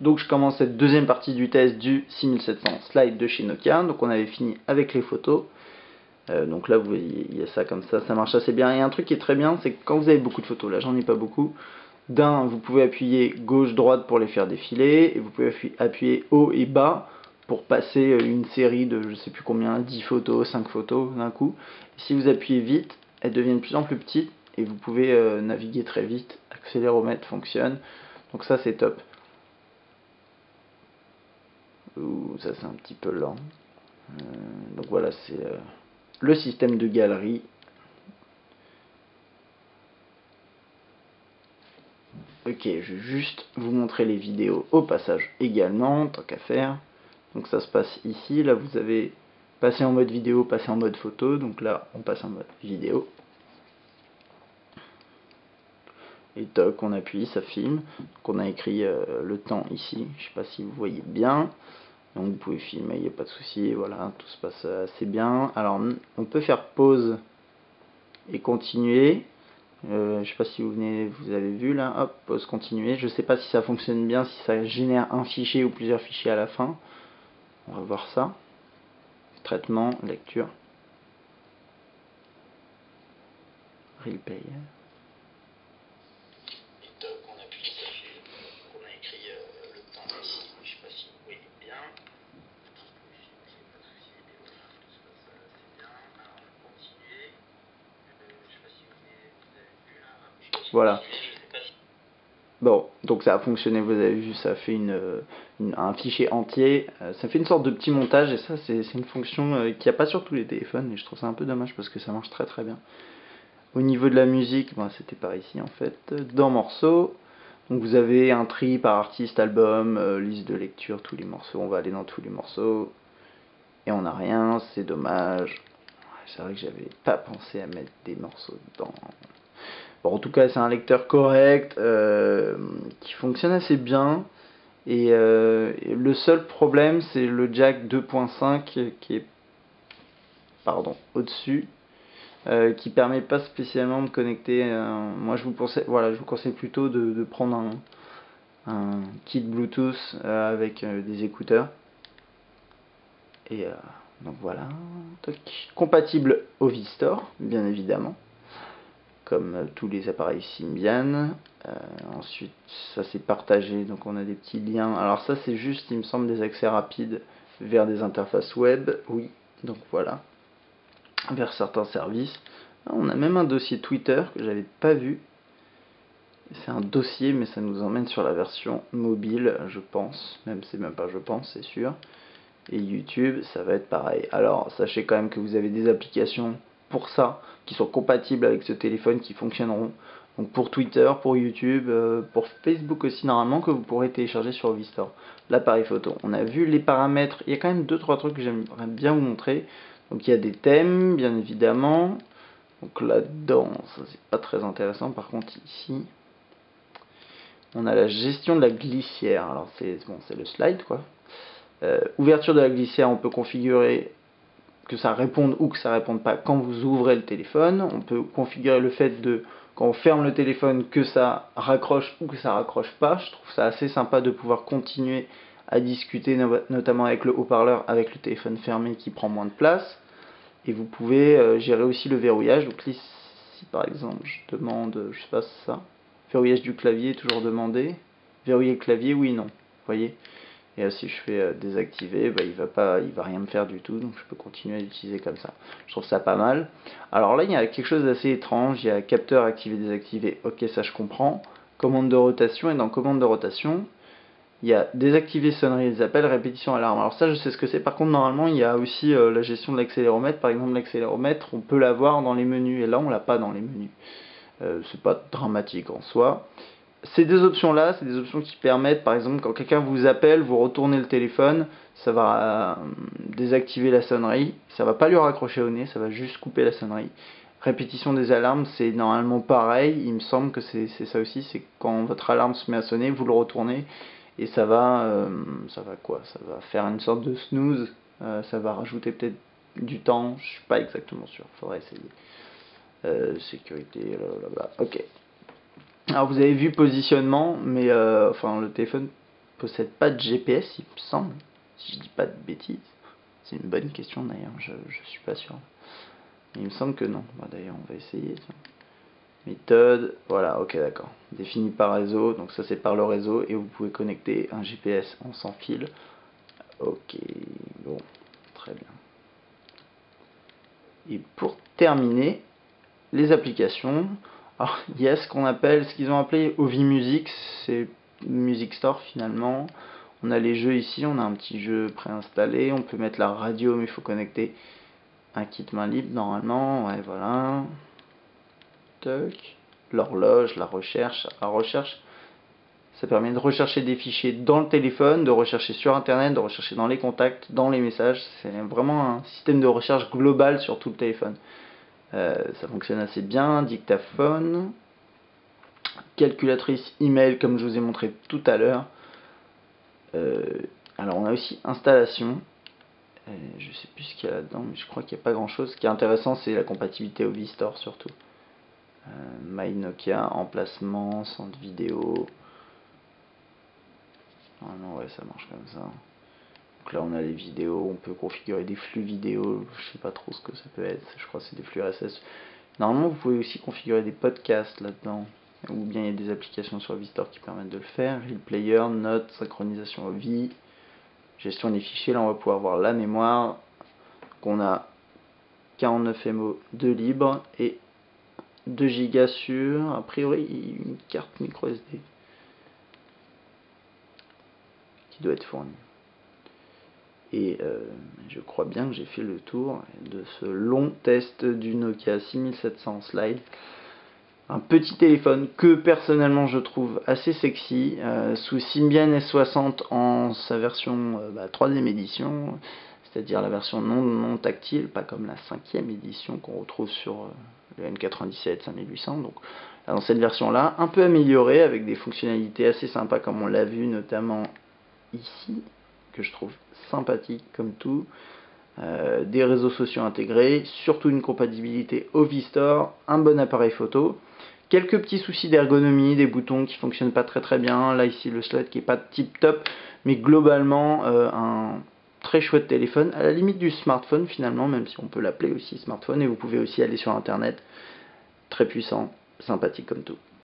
Donc je commence cette deuxième partie du test du 6700 slide de chez Nokia. Donc on avait fini avec les photos. Donc là vous voyez, il y a ça comme ça marche assez bien. Et un truc qui est très bien, c'est que quand vous avez beaucoup de photos, là j'en ai pas beaucoup, vous pouvez appuyer gauche-droite pour les faire défiler, et vous pouvez appuyer haut et bas pour passer une série de je sais plus combien, 10 photos, 5 photos d'un coup. Et si vous appuyez vite, elles deviennent de plus en plus petites, et vous pouvez naviguer très vite, accéléromètre fonctionne, donc ça c'est top. Ouh, ça c'est un petit peu lent. Donc voilà, c'est le système de galerie. Ok, je vais juste vous montrer les vidéos au passage également, tant qu'à faire. Donc ça se passe ici, là vous avez passé en mode vidéo, passé en mode photo, donc là on passe en mode vidéo. Et toc, on appuie, ça filme. Donc on a écrit le temps ici, je sais pas si vous voyez bien. Donc vous pouvez filmer, il n'y a pas de souci, voilà, tout se passe assez bien. Alors on peut faire pause et continuer. Je sais pas si vous avez vu là, hop, pause, continuer. Je sais pas si ça fonctionne bien, si ça génère un fichier ou plusieurs fichiers à la fin. On va voir ça. Traitement, lecture. Replay. Voilà. Bon, donc ça a fonctionné, vous avez vu, ça fait un fichier entier. Ça fait une sorte de petit montage, et ça c'est une fonction qu'il n'y a pas sur tous les téléphones, et je trouve ça un peu dommage parce que ça marche très très bien. Au niveau de la musique, ben, c'était par ici en fait, dans morceaux. Donc vous avez un tri par artiste, album, liste de lecture, tous les morceaux, on va aller dans tous les morceaux. Et on n'a rien, c'est dommage. C'est vrai que j'avais pas pensé à mettre des morceaux dedans. Bon, en tout cas, c'est un lecteur correct, qui fonctionne assez bien. Et le seul problème, c'est le jack 2.5 qui est au-dessus, qui permet pas spécialement de connecter. Moi, je vous conseille plutôt de prendre un kit Bluetooth avec des écouteurs. Et donc voilà, compatible au V-Store, bien évidemment, comme tous les appareils Symbian. Ensuite, ça c'est partagé, donc on a des petits liens. Alors ça c'est juste, il me semble, des accès rapides vers des interfaces web, oui, donc voilà, vers certains services. On a même un dossier Twitter que j'avais pas vu. C'est un dossier, mais ça nous emmène sur la version mobile, je pense. Même c'est même pas je pense, c'est sûr. Et YouTube, ça va être pareil. Alors, sachez quand même que vous avez des applications pour ça, qui sont compatibles avec ce téléphone, qui fonctionneront. Donc pour Twitter, pour YouTube, pour Facebook aussi normalement, que vous pourrez télécharger sur V-Store. L'appareil photo. On a vu les paramètres. Il y a quand même 2-3 trucs que j'aimerais bien vous montrer. Donc il y a des thèmes, bien évidemment. Donc là-dedans, ça c'est pas très intéressant. Par contre, ici, on a la gestion de la glissière. Alors c'est le slide quoi. Ouverture de la glissière, on peut configurer que ça réponde ou que ça réponde pas quand vous ouvrez le téléphone. On peut configurer le fait de, quand on ferme le téléphone, que ça raccroche ou que ça raccroche pas. Je trouve ça assez sympa de pouvoir continuer à discuter, notamment avec le haut-parleur, avec le téléphone fermé qui prend moins de place. Et vous pouvez gérer aussi le verrouillage. Donc si par exemple je demande, je sais pas ça, verrouillage du clavier, toujours demandé. Verrouiller le clavier, oui, non. Vous voyez. Et si je fais désactiver, bah, il va rien me faire du tout, donc je peux continuer à l'utiliser comme ça. Je trouve ça pas mal. Alors là, il y a quelque chose d'assez étrange. Il y a capteur activé, désactivé. Ok, ça je comprends. Commande de rotation, et dans commande de rotation, il y a désactiver sonnerie des appels, répétition alarme. Alors ça, je sais ce que c'est. Par contre, normalement, il y a aussi la gestion de l'accéléromètre. Par exemple, l'accéléromètre, on peut l'avoir dans les menus, et là, on l'a pas dans les menus. C'est pas dramatique en soi. Ces deux options-là, c'est des options qui permettent, par exemple, quand quelqu'un vous appelle, vous retournez le téléphone, ça va désactiver la sonnerie, ça va pas lui raccrocher au nez, ça va juste couper la sonnerie. Répétition des alarmes, c'est normalement pareil, il me semble que c'est ça aussi, c'est quand votre alarme se met à sonner, vous le retournez, et ça va quoi? Ça va faire une sorte de snooze, ça va rajouter peut-être du temps, je suis pas exactement sûr, faudrait essayer. Sécurité, blablabla. Ok. Alors vous avez vu positionnement, mais enfin le téléphone possède pas de GPS, il me semble, si je dis pas de bêtises. C'est une bonne question d'ailleurs, je suis pas sûr. Mais il me semble que non. Bah, d'ailleurs, on va essayer. Tiens. Méthode, voilà, ok, d'accord. Défini par réseau, donc ça c'est par le réseau, et vous pouvez connecter un GPS en sans fil. Ok, bon, très bien. Et pour terminer, les applications. Alors, il y a ce qu'ils ont appelé Ovi Music, c'est Music Store finalement. On a les jeux ici, on a un petit jeu préinstallé, on peut mettre la radio, mais il faut connecter un kit main libre normalement, ouais, voilà. Toc. L'horloge, la recherche, ça permet de rechercher des fichiers dans le téléphone, de rechercher sur internet, de rechercher dans les contacts, dans les messages. C'est vraiment un système de recherche global sur tout le téléphone. Ça fonctionne assez bien. Dictaphone, calculatrice email comme je vous ai montré tout à l'heure. Alors on a aussi installation. Je sais plus ce qu'il y a là-dedans, mais je crois qu'il n'y a pas grand chose. Ce qui est intéressant, c'est la compatibilité au V-Store surtout. My Nokia, emplacement, centre vidéo. Ah non, ouais, ça marche comme ça. Donc là, on a les vidéos, on peut configurer des flux vidéo. Je sais pas trop ce que ça peut être. Je crois que c'est des flux RSS. Normalement, vous pouvez aussi configurer des podcasts là-dedans. Ou bien il y a des applications sur VStore qui permettent de le faire. Real Player, notes, synchronisation OVI, gestion des fichiers. Là, on va pouvoir voir la mémoire. Qu'on a 49 MO de libre et 2 Go sur, a priori, une carte micro SD qui doit être fournie. Et je crois bien que j'ai fait le tour de ce long test du Nokia 6700 Slide. Un petit téléphone que personnellement je trouve assez sexy, sous Symbian S60 en sa version 3ème édition, c'est-à-dire la version non tactile, pas comme la 5ème édition qu'on retrouve sur le N97 5800. Donc là, dans cette version là, un peu améliorée avec des fonctionnalités assez sympas comme on l'a vu notamment ici, que je trouve sympathique comme tout. Des réseaux sociaux intégrés, surtout une compatibilité au VStore, un bon appareil photo, quelques petits soucis d'ergonomie, des boutons qui fonctionnent pas très bien, là ici le slide qui est pas tip top, mais globalement un très chouette téléphone, à la limite du smartphone finalement, même si on peut l'appeler aussi smartphone, et vous pouvez aussi aller sur internet, très puissant, sympathique comme tout.